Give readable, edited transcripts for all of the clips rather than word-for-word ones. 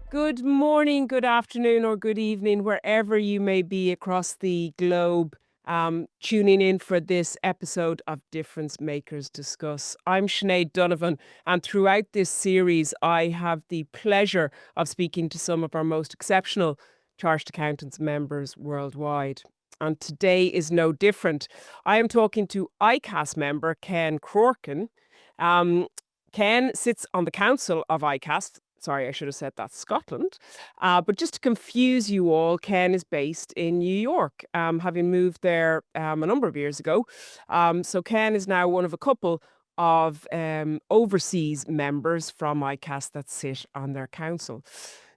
Good morning, good afternoon, or good evening, wherever you may be across the globe, tuning in for this episode of Difference Makers Discuss. I'm Sinead Donovan, and throughout this series, I have the pleasure of speaking to some of our most exceptional Chartered Accountants members worldwide. And today is no different. I am talking to ICAS member Ken Croarkin. Ken sits on the council of ICAS. Sorry, I should have said that Scotland. But just to confuse you all, Ken is based in New York, having moved there a number of years ago. So Ken is now one of a couple of overseas members from ICAS that sit on their council.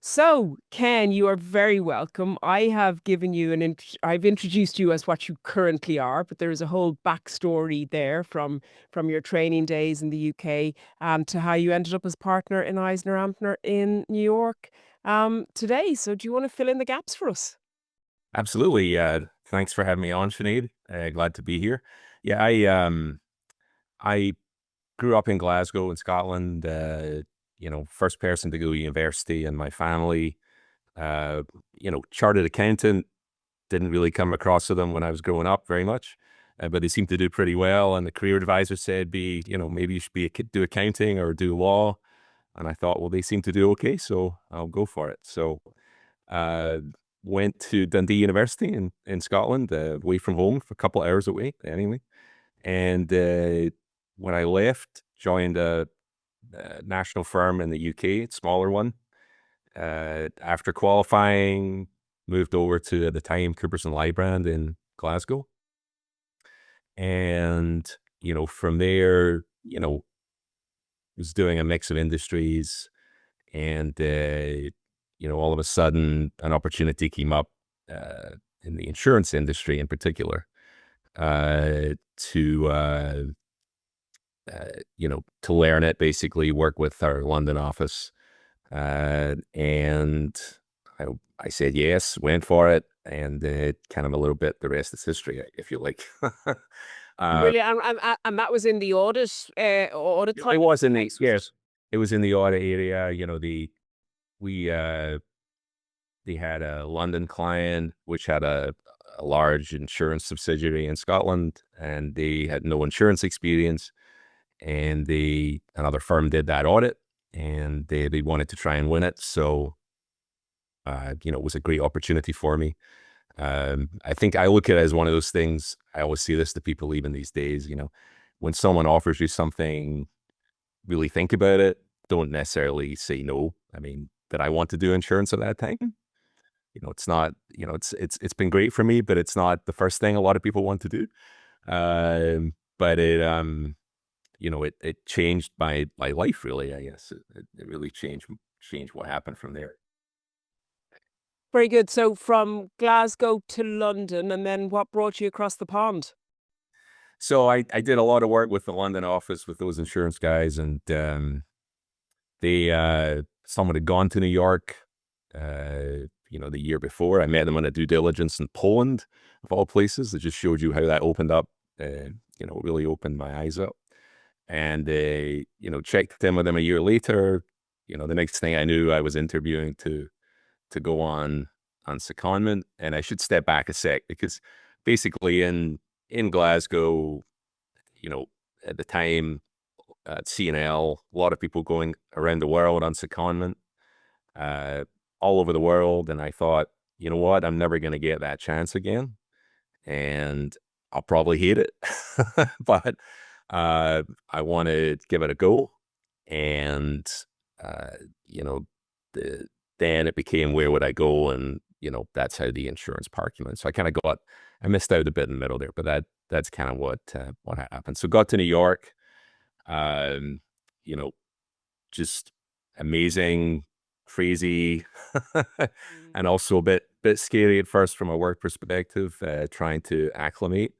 So, Ken, you are very welcome. I have given you I've introduced you as what you currently are, but there is a whole backstory there from your training days in the UK to how you ended up as partner in EisnerAmper in New York today. So, do you want to fill in the gaps for us? Absolutely. Thanks for having me on, Sinead. Glad to be here. Yeah, I grew up in Glasgow in Scotland. First person to go to university in my family. Chartered accountant, didn't really come across to them when I was growing up very much, but they seemed to do pretty well. And the career advisor said, maybe you should do accounting or do law. And I thought, well, they seem to do okay, so I'll go for it. So uh, went to Dundee University in Scotland, away from home for a couple of hours away anyway. And when I left, joined a national firm in the UK, smaller one. After qualifying, moved over to, at the time, Coopers & Lybrand in Glasgow. And, from there, was doing a mix of industries. And, all of a sudden, an opportunity came up in the insurance industry in particular to learn it, basically work with our London office. And I said yes, went for it, and kind of a little bit, the rest is history, if you like. Brilliant. And that was in the audit It kind of was in the, space, was it? yes, it was in the audit area. We they had a London client which had a large insurance subsidiary in Scotland, and they had no insurance experience. And another firm did that audit, and they wanted to try and win it. So, it was a great opportunity for me. I think I look at it as one of those things. I always see this to people even these days, when someone offers you something, really think about it. Don't necessarily say no. I mean, did I want to do insurance at that time? It's not, it's been great for me, but it's not the first thing a lot of people want to do. But it changed my life, really, I guess. It really changed what happened from there. Very good. So from Glasgow to London, and then what brought you across the pond? So I did a lot of work with the London office with those insurance guys, and someone had gone to New York, the year before. I met them on a due diligence in Poland, of all places. It just showed you how that opened up, really opened my eyes up. And checked in with them a year later. The next thing I knew, I was interviewing to go on secondment. And I should step back a sec, because basically in Glasgow, at the time, at CNL, a lot of people going around the world on secondment, all over the world. And I thought, you know what, I'm never going to get that chance again, and I'll probably hate it. But I want to give it a go. And uh, you know, then it became, where would I go? And that's how the insurance part came in. So I missed out a bit in the middle there, but that's kind of what happened. So got to New York, um, you know, just amazing, crazy, and also a bit scary at first from a work perspective, trying to acclimate,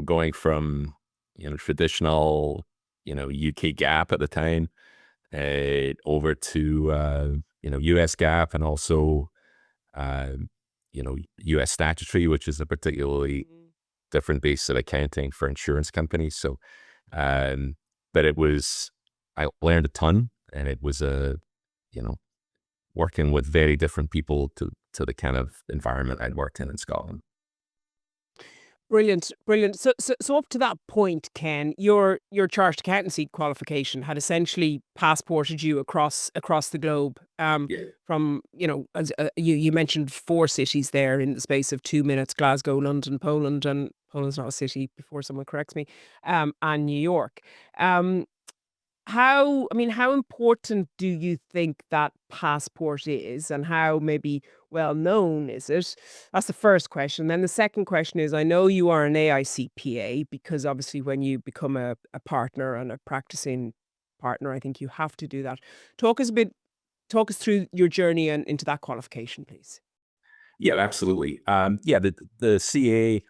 going from, traditional, UK GAAP at the time, over to, US GAAP, and also, uh, US statutory, which is a particularly Mm. different base of accounting for insurance companies. So, um, but I learned a ton, and it was you know, working with very different people to the kind of environment I'd worked in Scotland. Brilliant, brilliant. So up to that point, Ken, your chartered accountancy qualification had essentially passported you across the globe. Yeah. From as you mentioned 4 cities there in the space of 2 minutes: Glasgow, London, Poland, and Poland's not a city. Before someone corrects me, and New York. Um, how important do you think that passport is, and how maybe well known is it? That's the first question. Then the second question is, I know you are an AICPA because obviously when you become a partner and a practicing partner, I think you have to do that. Talk us through your journey and into that qualification, please. Yeah, absolutely. Yeah, the CA,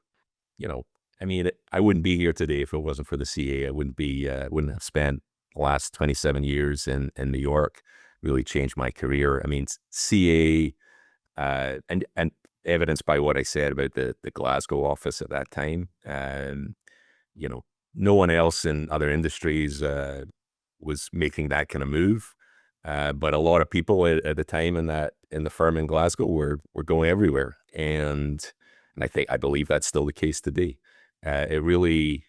you know, I mean, I wouldn't be here today if it wasn't for the CA. I wouldn't have spent the last 27 years in New York. Really changed my career. I mean, CA, and evidenced by what I said about the Glasgow office at that time. You know, no one else in other industries was making that kind of move. But a lot of people at the time in the firm in Glasgow were going everywhere, and I believe that's still the case today. It really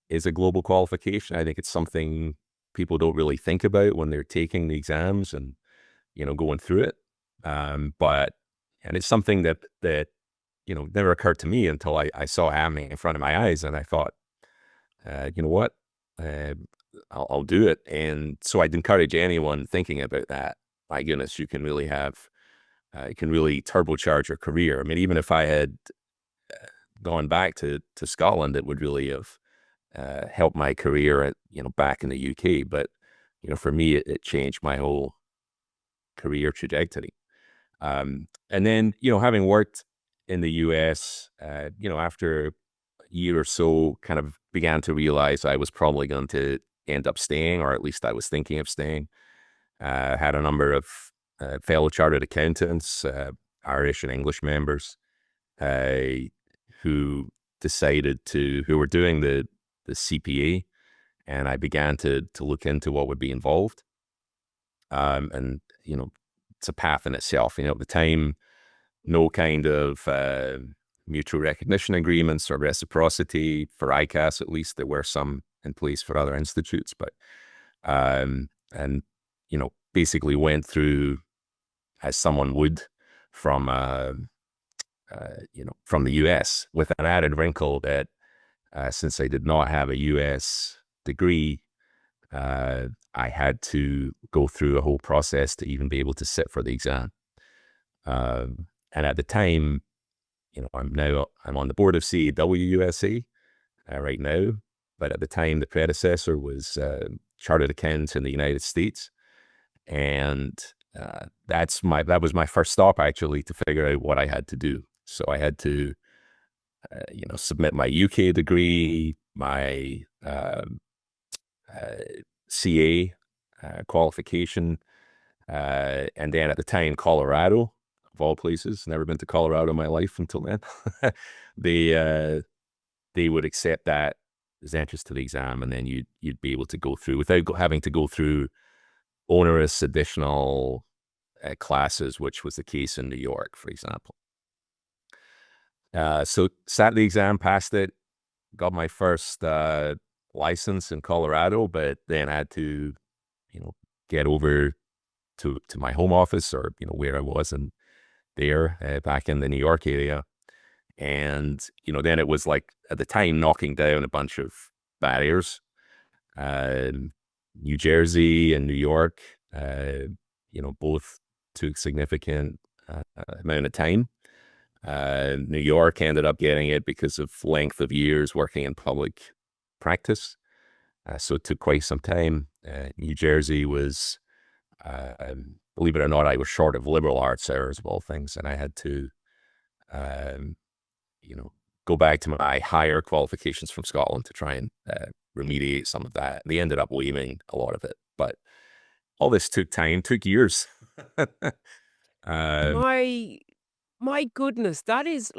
is a global qualification. I think it's something people don't really think about when they're taking the exams and going through it. But and it's something that never occurred to me until I saw it happening in front of my eyes, and I thought, you know what, uh, I'll do it. And so I'd encourage anyone thinking about that. My goodness, you can really turbocharge your career. I mean, even if I had gone back to Scotland, it would really have helped my career back in the UK. But for me, it changed my whole career trajectory. And then having worked in the US, after a year or so, kind of began to realize I was probably going to end up staying, or at least I was thinking of staying. Had a number of fellow chartered accountants, Irish and English members, uh, who who were doing the CPA, and I began to look into what would be involved. And it's a path in itself. At the time, no kind of mutual recognition agreements or reciprocity for ICAS. At least there were some in place for other institutes, but and basically went through as someone would from from the US, with an added wrinkle that since I did not have a US degree, I had to go through a whole process to even be able to sit for the exam. And at the time, I'm on the board of CAW USA right now, but at the time the predecessor was Chartered Accountants in the United States, and that was my first stop actually to figure out what I had to do. So I had to submit my UK degree, my CA qualification, and then at the time Colorado, of all places. Never been to Colorado in my life until then. they they would accept that as entrance to the exam, and then you'd be able to go through without having to go through onerous additional classes, which was the case in New York, for example. So sat the exam, passed it, got my first license in Colorado, but then I had to, get over to my home office, or where I was back in the New York area. And then it was like, at the time, knocking down a bunch of barriers. New Jersey and New York, both took significant amount of time. New York ended up getting it because of length of years working in public practice. So it took quite some time. New Jersey was, believe it or not, I was short of liberal arts hours of all things, and I had to, go back to my higher qualifications from Scotland to try and remediate some of that. They ended up waiving a lot of it, but all this took time, took years. um, My my goodness, that is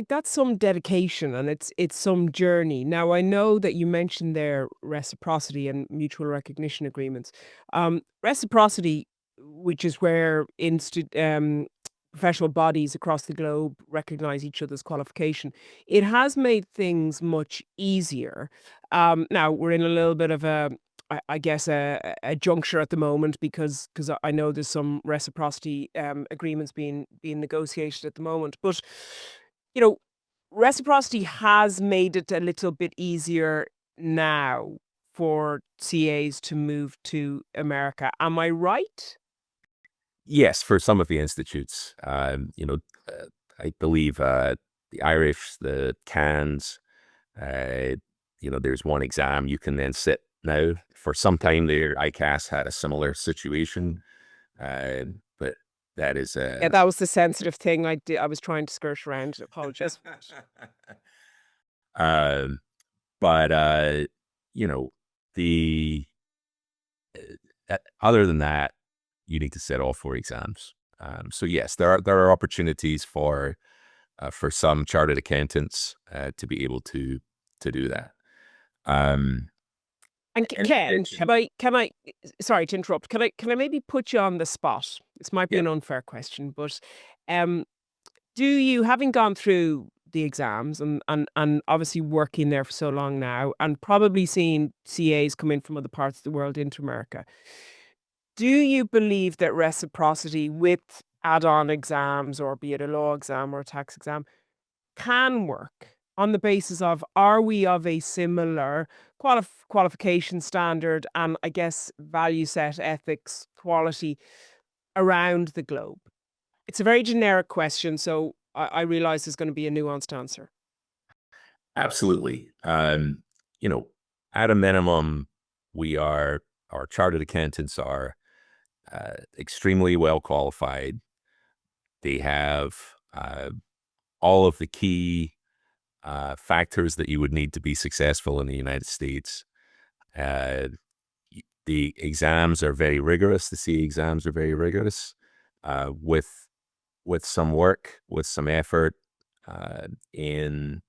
that's some dedication, and it's some journey. Now I know that you mentioned there reciprocity and mutual recognition agreements. Reciprocity, which is where professional bodies across the globe recognize each other's qualification. It has made things much easier. Now we're in a little bit of I guess a juncture at the moment because I know there's some reciprocity agreements being negotiated at the moment. But you know, reciprocity has made it a little bit easier now for CAs to move to America. Am I right? Yes, for some of the institutes, I believe the Irish, the CANs, uh, there's one exam you can then sit now. For some time there, ICAS had a similar situation, uh, but that is Yeah, that was the sensitive thing I was trying to skirt around. Apologies. um, but you know, the other than that, you need to set all four exams. So yes, there are opportunities for some chartered accountants to be able to do that. Um, And and in Ken, addition, can I sorry to interrupt. Can I maybe put you on the spot? This might be yeah, an unfair question, but um do you, having gone through the exams and obviously working there for so long now and probably seeing CAs come in from other parts of the world into America, do you believe that reciprocity with add-on exams, or be it a law exam or a tax exam, can work on the basis of, are we of a similar qualification standard and I guess value set, ethics, quality around the globe? It's a very generic question, so I realize there's going to be a nuanced answer. absolutely. You know, at a minimum, we are our chartered accountants are extremely well qualified. They have all of the key factors that you would need to be successful in the United States. Uh, the exams are very rigorous. The CA exams are very rigorous. With some work, with some effort in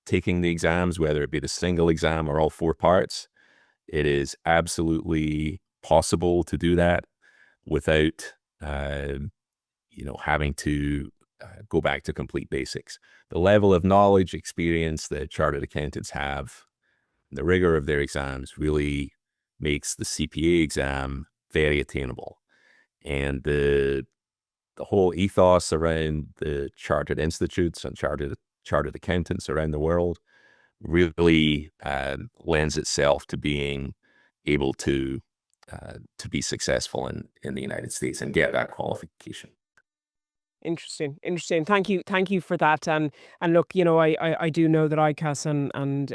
taking the exams, whether it be the single exam or all four parts, it is absolutely possible to do that without uh, having to go back to complete basics. The level of knowledge, experience that chartered accountants have, the rigor of their exams really makes the CPA exam very attainable. And the whole ethos around the chartered institutes and chartered accountants around the world really lends itself to being able to be successful in the United States and get that qualification. Interesting, interesting. Thank you for that. And look, I do know that ICAS and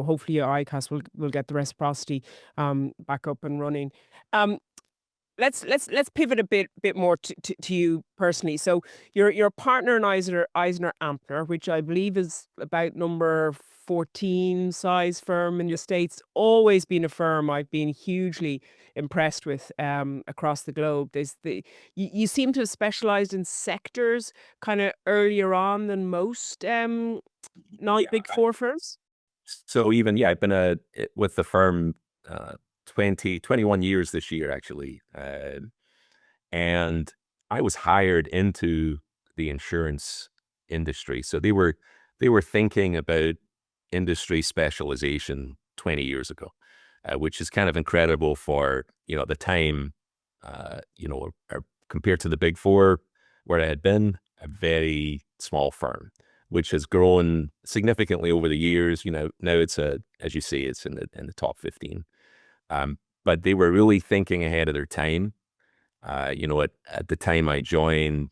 hopefully ICAS will get the reciprocity back up and running. Um, let's pivot a bit more to you personally. So you're a partner in EisnerAmper, which I believe is about number 14 size firm in the States. Always been a firm I've been hugely impressed with across the globe. You seem to have specialized in sectors kind of earlier on than most non Yeah. big four firms. So even, yeah, I've been with the firm uh, 21 years this year, actually. And I was hired into the insurance industry. So they were thinking about industry specialization 20 years ago, which is kind of incredible for, the time, compared to the big four where I had been, a very small firm, which has grown significantly over the years. Now it's as you say, it's in the top 15. But they were really thinking ahead of their time. At the time I joined,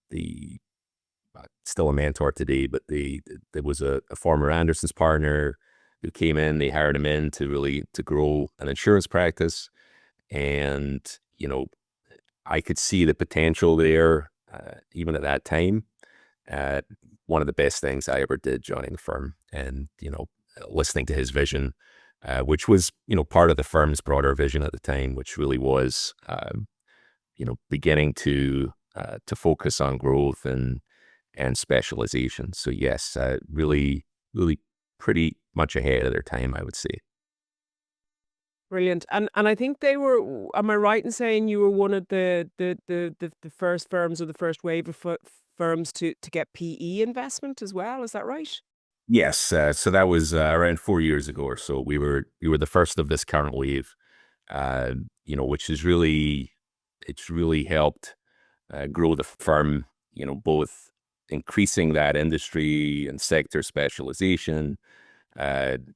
the still a mentor today, but there was a former Anderson's partner who came in. They hired him in to grow an insurance practice, and I could see the potential there even at that time. Uh, One of the best things I ever did joining the firm, and listening to his vision, which was part of the firm's broader vision at the time, which really was beginning to focus on growth and specialization. So yes, really, really pretty much ahead of their time, I would say. Brilliant. And I think they were, am I right in saying you were one of the first firms or the first wave of firms to get PE investment as well? Is that right? Yes, so that was around 4 years ago or so. We were the first of this current wave, which is really it's really helped grow the firm. Both increasing that industry and sector specialization,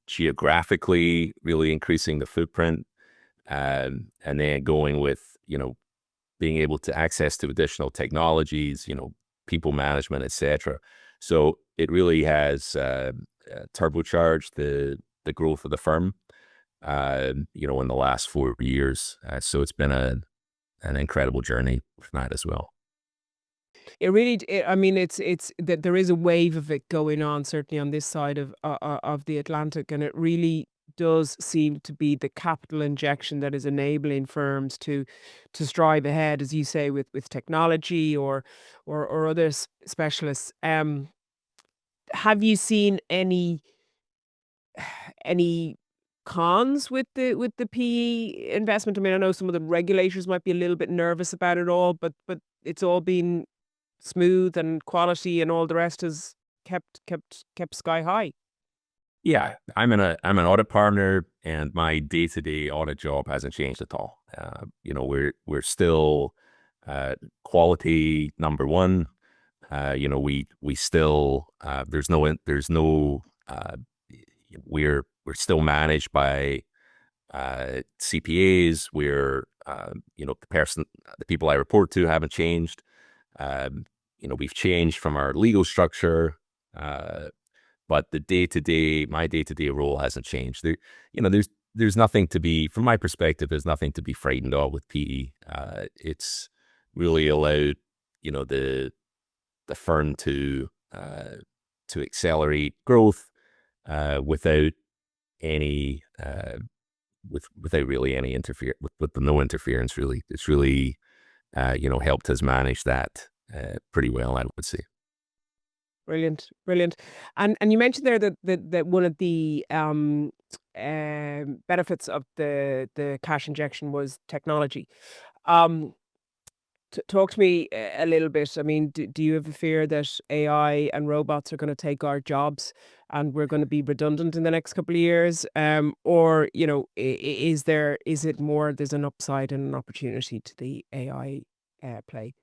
geographically, really increasing the footprint, and then going with being able to access to additional technologies, people management, etc. So it really has turbocharged the growth of the firm, in the last 4 years. So it's been an incredible journey with that as well. It really, I mean, it's that there is a wave of it going on, certainly on this side of the Atlantic, and it really does seem to be the capital injection that is enabling firms to strive ahead, as you say, with technology or other specialists. Have you seen any cons with the PE investment? I mean, I know some of the regulators might be a little bit nervous about it all, but it's all been smooth and quality and all the rest is kept sky high. Yeah, I'm an audit partner, and my day-to-day audit job hasn't changed at all. We're still quality number one. We still there's no we're still managed by CPAs. The people I report to haven't changed. We've changed from our legal structure, but my day-to-day role hasn't changed. There's nothing to be, from my perspective, there's nothing to be frightened of with PE. It's really allowed, the firm to accelerate growth without any without really any with no interference. Really, it's really helped us manage that pretty well, I would say. Brilliant, brilliant. And you mentioned there that one of the benefits of the cash injection was technology. Um, Talk to me a little bit. I mean, do you have a fear that AI and robots are going to take our jobs and we're going to be redundant in the next couple of years? Or, is it more there's an upside and an opportunity to the AI play?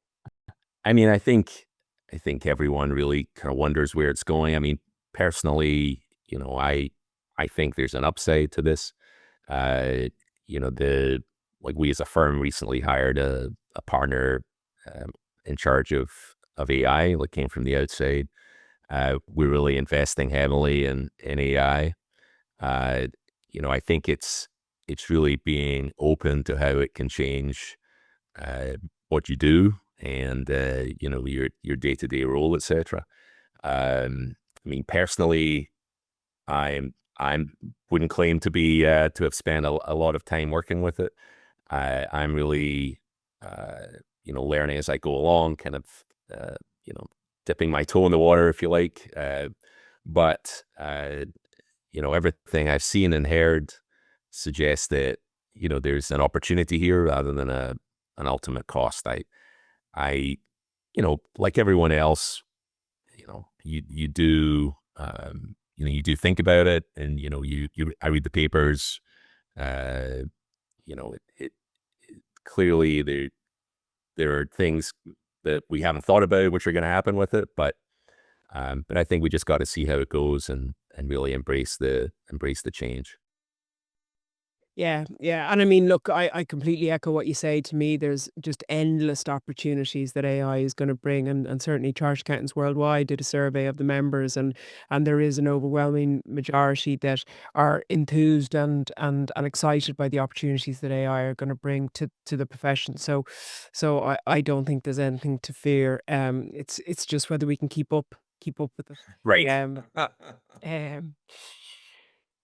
I mean, I think everyone really kind of wonders where it's going. I mean, personally, I think there's an upside to this. Uh, the like we as a firm recently hired a partner in charge of AI, like came from the outside. We're really investing heavily in AI. I think it's really being open to how it can change uh, what you do and your day-to-day role, etc. I mean, personally, I'm wouldn't claim to have spent a lot of time working with it. I'm really learning as I go along, kind of uh, you know dipping my toe in the water, if you like. But everything I've seen and heard suggests that there's an opportunity here rather than an ultimate cost. I like everyone else, you do you do think about it, and I read the papers. uh clearly there are things that we haven't thought about which are going to happen with it, but I think we just got to see how it goes and really embrace the change. Yeah, yeah. And I mean, look, I completely echo what you say. To me, there's just endless opportunities that AI is going to bring. And certainly Chartered Accountants Worldwide did a survey of the members, and there is an overwhelming majority that are enthused and excited by the opportunities that AI are going to bring to the profession. So I don't think there's anything to fear. It's just whether we can keep up with it. Right. Um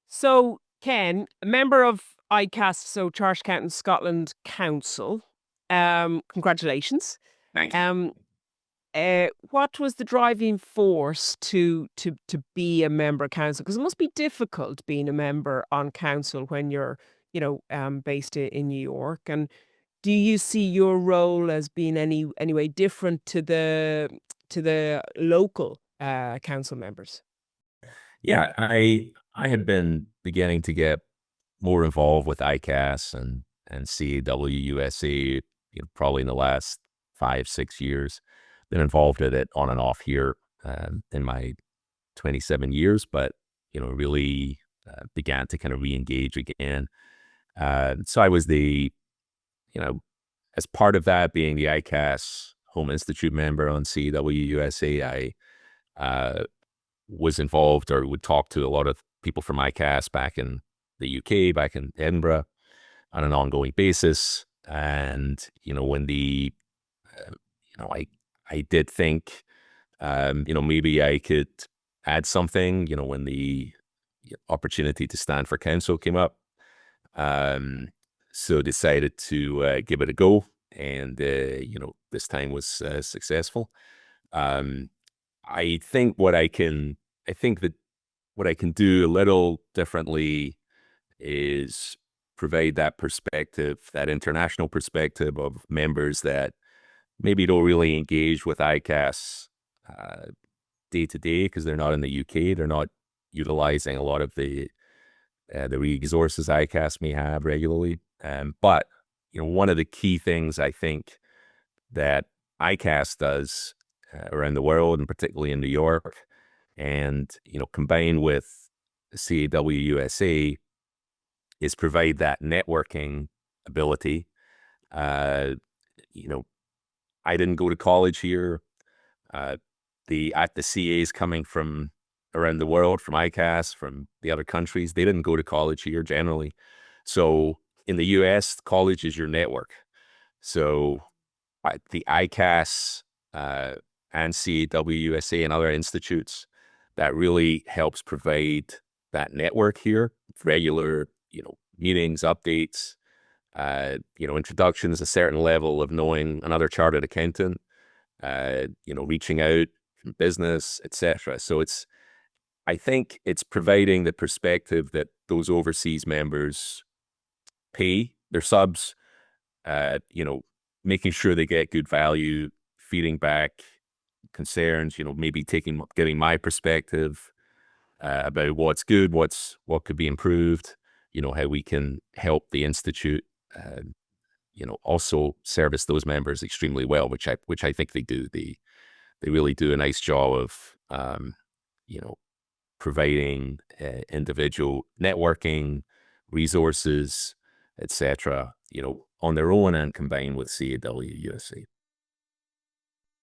so, Ken, a member of ICAST, so Chartered Accountants Scotland Council, congratulations. Thank you. Um, what was the driving force to be a member of council? Because it must be difficult being a member on council when you're based in New York. And do you see your role as being anyway different to the local council members? Yeah, I had been beginning to get more involved with ICAS and CAWUSA, probably in the last 5, 6 years. Been involved in it on and off here in my 27 years, but really began to kind of re-engage again. So I was you know, as part of that, being the ICAS Home Institute member on CWUSA, I was involved or would talk to a lot of people from ICAS back in the UK, back in Edinburgh, on an ongoing basis. And when I did think, maybe I could add something. When the opportunity to stand for council came up, so decided to give it a go, and this time was successful. Um, I think I think that what I can do a little differently is provide that perspective, that international perspective of members that maybe don't really engage with ICAS day to day because they're not in the UK. They're not utilizing a lot of the resources ICAS may have regularly. But one of the key things I think that ICAS does around the world, and particularly in New York, and combined with CAWUSA, is provide that networking ability. Uh, you know, I didn't go to college here. The CAs coming from around the world, from ICAS, from the other countries, they didn't go to college here generally. So in the US, college is your network. So the ICAS and CAWUSA and other institutes, that really helps provide that network here, regular, meetings, updates, introductions, a certain level of knowing another chartered accountant, reaching out from business, etc. So I think it's providing the perspective that those overseas members pay their subs, making sure they get good value, feeding back concerns, maybe getting my perspective about what's good, what could be improved, how we can help the institute, also service those members extremely well, which I think they do. They really do a nice job of, you know, providing individual networking resources, etc. On their own and combined with CAWUSA.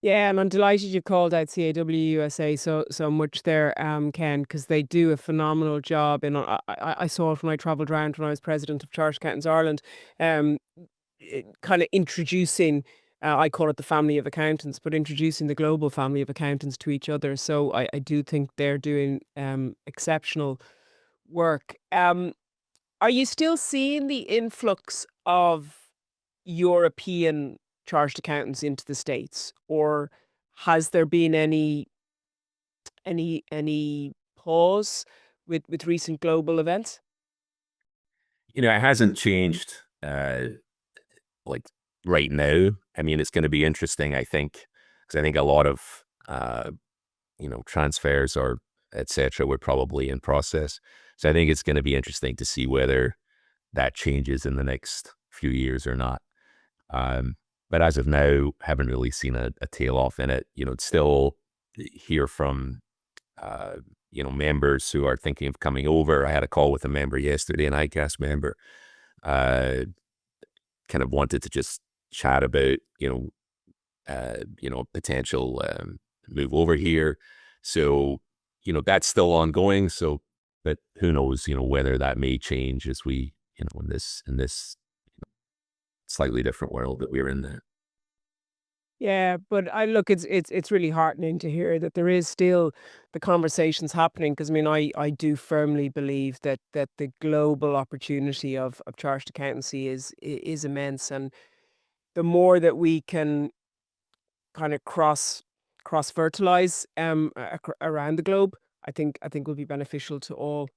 Yeah, and I'm delighted you called out CAWUSA so much there, Ken, because they do a phenomenal job. And I saw it when I travelled around when I was president of Chartered Accountants Ireland, kind of introducing. I call it the family of accountants, but introducing the global family of accountants to each other. So I do think they're doing exceptional work. Are you still seeing the influx of European charged accountants into the States, or has there been any pause with recent global events? It hasn't changed like right now. I mean, it's going to be interesting, I think, because I think a lot of transfers or etc. were probably in process. So I think it's going to be interesting to see whether that changes in the next few years or not. But as of now, haven't really seen a tail off in it. It's still hear from members who are thinking of coming over. I had a call with a member yesterday, an ICAS member, kind of wanted to just chat about potential move over here. So that's still ongoing. So, but who knows whether that may change as we in this slightly different world that we're in there. Yeah, but I look, it's really heartening to hear that there is still the conversations happening. Because I mean, I do firmly believe that the global opportunity of chartered accountancy is immense, and the more that we can kind of cross fertilize around the globe, I think will be beneficial to all.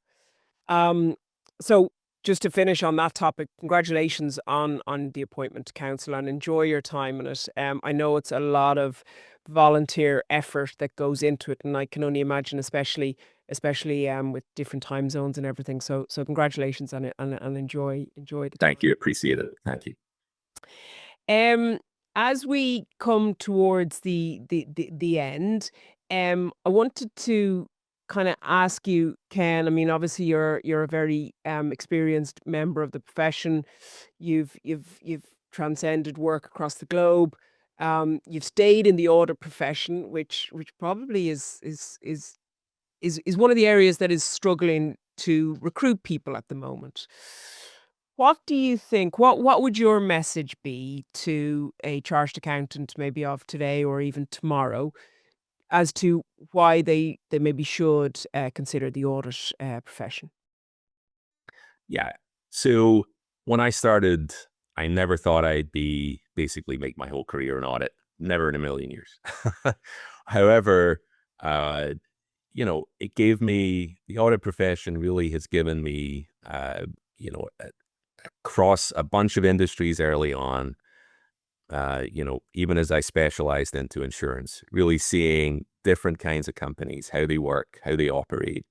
Um, so just to finish on that topic, congratulations on the appointment to council, and enjoy your time in it. I know it's a lot of volunteer effort that goes into it, and I can only imagine, especially with different time zones and everything. So congratulations on it, and enjoy the time. Thank you. Appreciate it. Thank you. As we come towards the end, I wanted to kind of ask you, Ken. I mean, obviously you're a very experienced member of the profession. You've transcended work across the globe. You've stayed in the audit profession, which probably is one of the areas that is struggling to recruit people at the moment. What do you think? What would your message be to a chartered accountant, maybe of today or even tomorrow, as to why they maybe should consider the audit profession? Yeah. So when I started, I never thought I'd basically make my whole career in audit. Never in a million years. However, it gave me, the audit profession really has given me, across a bunch of industries early on, even as I specialized into insurance, really seeing different kinds of companies, how they work, how they operate,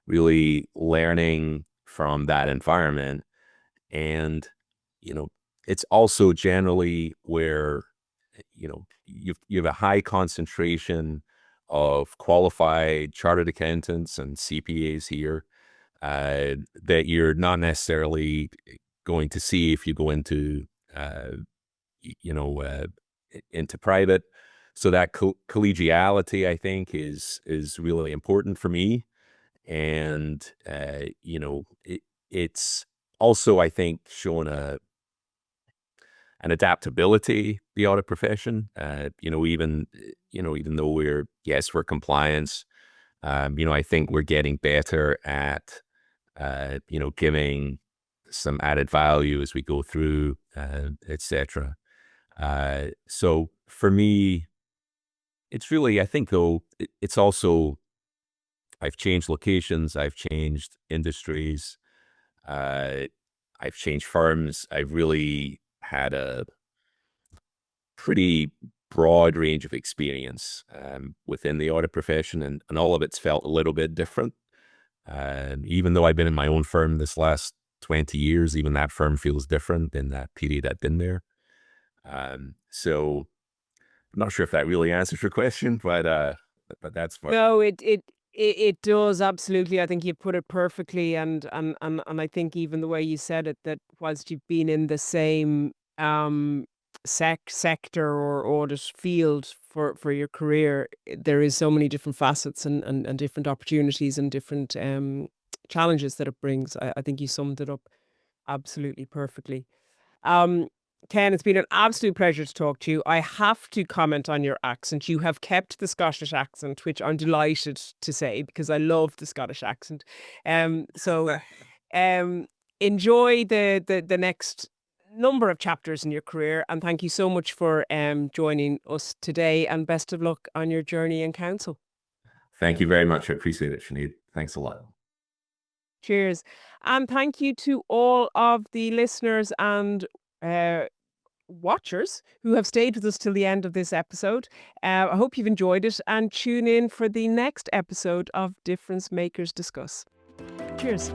really learning from that environment. And, it's also generally where, you have a high concentration of qualified chartered accountants and CPAs here that you're not necessarily going to see if you go into, into private. So that collegiality, I think, is really important for me. And, it's also, I think, shown an adaptability, the audit profession, even though we're compliance, I think we're getting better at, giving some added value as we go through, etc. So for me, it's really, I think, though, it's also, I've changed locations, I've changed industries, I've changed firms. I've really had a pretty broad range of experience within the audit profession, and all of it's felt a little bit different. Even though I've been in my own firm this last 20 years, even that firm feels different in that period I've been there. So I'm not sure if that really answers your question, but that's what. No, it does, absolutely. I think you put it perfectly, and I think even the way you said it, that whilst you've been in the same sector or audit field for your career, there is so many different facets and different opportunities and different challenges that it brings. I think you summed it up absolutely perfectly. Um, Ken, it's been an absolute pleasure to talk to you. I have to comment on your accent. You have kept the Scottish accent, which I'm delighted to say because I love the Scottish accent. So enjoy the next number of chapters in your career, and thank you so much for joining us today, and best of luck on your journey in council. Thank you very much. I appreciate it, Sinead. Thanks a lot. Cheers. And thank you to all of the listeners and watchers who have stayed with us till the end of this episode. I hope you've enjoyed it, and tune in for the next episode of Difference Makers Discuss. Cheers.